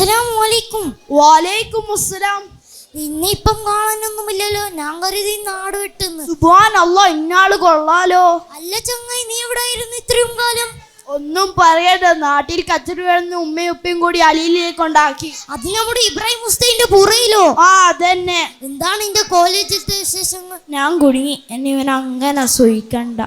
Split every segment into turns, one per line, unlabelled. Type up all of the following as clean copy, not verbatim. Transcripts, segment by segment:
അസ്സലാമലൈക്കും.
വലൈക്കും അസ്സലാം.
നിന്നെ ഇപ്പം കാണാനൊന്നുമില്ലല്ലോ, ഞാൻ കരുതി നാട് വിട്ടെന്ന്.
സുബ്ഹാനല്ലാഹ്, ഇന്നാള് കൊള്ളാലോ.
അല്ല ചങ്ങായി, നീ എവിടെ ആയിരുന്നു ഇത്രയും കാലം?
ഒന്നും പറയണ്ട, നാട്ടിൽ കച്ചറി വേണമെന്ന് ഉമ്മയും ഉപ്പയും കൂടി അലിയിലേക്ക് കൊണ്ടാക്കി.
അത് നമ്മുടെ ഇബ്രാഹിം മുസ്തഫിന്റെ പുറയിലോ?
അതന്നെ.
എന്താണ് നിന്റെ കോളേജിലത്തെ വിശേഷങ്ങൾ?
ഞാൻ കുടുങ്ങി, എന്നെ ഇവൻ അങ്ങനെ സൂയിക്കണ്ട.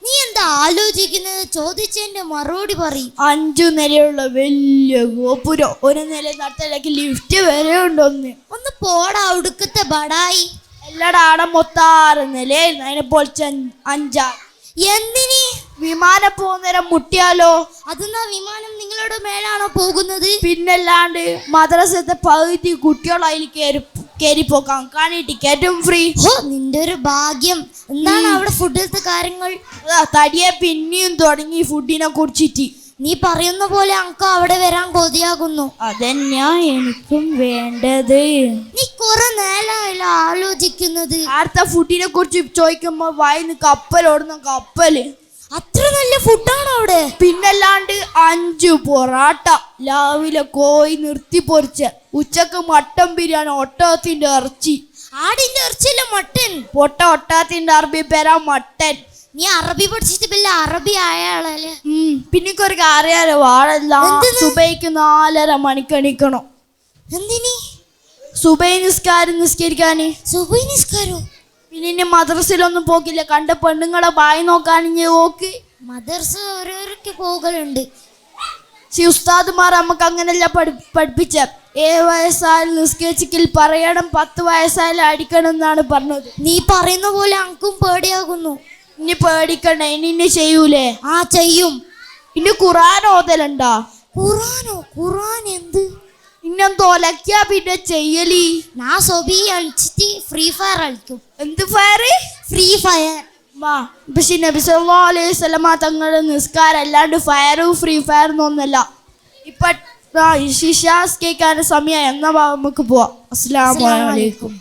നീ എന്താ ആലോചിക്കുന്നത്? ചോദിച്ചതിന്റെ മറുപടി പറയും.
5 നിലയുള്ള വലിയ ഗോപുരം, ഒരു നില നടത്തിലേക്ക് ലിഫ്റ്റ് വരെ ഉണ്ടോന്ന്.
ഒന്ന് പോടാ ഒടുക്കത്തെ ബടായി.
എല്ലാടെ ആടെ മൊത്തം 6 നിലയായിരുന്നു, അതിനെ പൊളിച്ച് 5.
എന്തിനി?
വിമാനം പോകുന്നേരം മുട്ടിയാലോ?
അതെന്നാ വിമാനം നിങ്ങളുടെ മേലാണോ പോകുന്നത്?
പിന്നല്ലാണ്ട് മദ്രസത്തെ പകുതി കുട്ടികൾ അതിൽ കയറിപ്പോക്കാം, കാണി ടിക്കറ്റും ഫ്രീ.
നിന്റെ ഒരു ഭാഗ്യം. എന്താണ് അവിടെ ഫുഡിലത്തെ കാര്യങ്ങൾ?
തടിയെ പിന്നെയും തുടങ്ങി ഫുഡിനെ കുറിച്ചിട്ട്.
നീ പറയുന്ന പോലെ അനക്ക് അവിടെ വരാൻ കൊതിയാകുന്നു.
അതന്നെയാ എനിക്കും വേണ്ടത്.
നീ കുറെ നേരമായല്ലോ ആലോചിക്കുന്നത്.
അടുത്ത ഫുഡിനെ കുറിച്ച് ചോദിക്കുമ്പോ വായിന്ന് കപ്പലോടുന്ന കപ്പല്.
അത്ര നല്ല ഫുഡാണ് അവിടെ.
പിന്നല്ലാണ്ട് 5 പൊറാട്ട, രാവിലെ കോഴി നിർത്തി പൊരിച്ച, ഉച്ചക്ക് മട്ടൻ ബിരിയാണി, ഒട്ടകത്തിന്റെ ഇറച്ചി.
ആടിന്റെ ഇറച്ചിയല്ല, മട്ടൻ.
ഒട്ടകത്തിന്റെ അറബി പേരാ മട്ടൻ.
നീ അറബി പഠിച്ചിട്ട് പിന്നെ അറബി ആയാളല്ലേ?
പിന്നെ ഒരു അറിയാലോ, വാഴല്ല സുബൈക്ക് 4:30 മണിക്ക് എണീക്കണം.
എന്തിനി?
സുബൈ നിസ്കരിക്കാന്.
സുബൈ നിസ്കാരോ?
പിന്നെ മദ്രസയിലൊന്നും പോക്കില്ല, കണ്ട പെണ്ണുങ്ങളെ ബായി നോക്കാണെങ്കിൽ നോക്ക്.
മദ്രസ ഓരോരൊക്കെ പോകലുണ്ട്.
ഉസ്താദുമാർ നമുക്ക് അങ്ങനെയല്ല പഠിപ്പിച്ച. 7 വയസ്സായാലും നിസ്കരിച്ചിൽ പറയണം, 10 വയസ്സായാലും അടിക്കണം എന്നാണ് പറഞ്ഞത്.
നീ പറയുന്ന പോലെ അനക്കും പേടിയാകുന്നു.
ഇനി പേടിക്കണ്ട, ഇനി ചെയ്യൂലേ?
ചെയ്യും.
ഇനി ഖുർആൻ ഓതലുണ്ടാ?
ഖുർആനോ? ഖുർആൻ എന്ത്?
ഇന്നെന്തോലക്കാ പിന്നെ ചെയ്യലി?
ഞാൻ സൊബി കളിച്ചിട്ട് ഫ്രീ ഫയർ കളിക്കും.
എന്ത് ഫയർ?
Free fire.
പക്ഷെ നബി സല്ലല്ലാഹു അലൈഹി വസല്ലമ തങ്ങളുടെ നിസ്കാരം അല്ലാണ്ട് ഫയറും ഫ്രീ ഫയർ ഒന്നല്ല. ഇപ്പൊ ഇശാ നിസ്കരിക്കാൻ സമയം, എന്നാ നമുക്ക് പോവാം. അസ്സലാമു അലൈക്കും.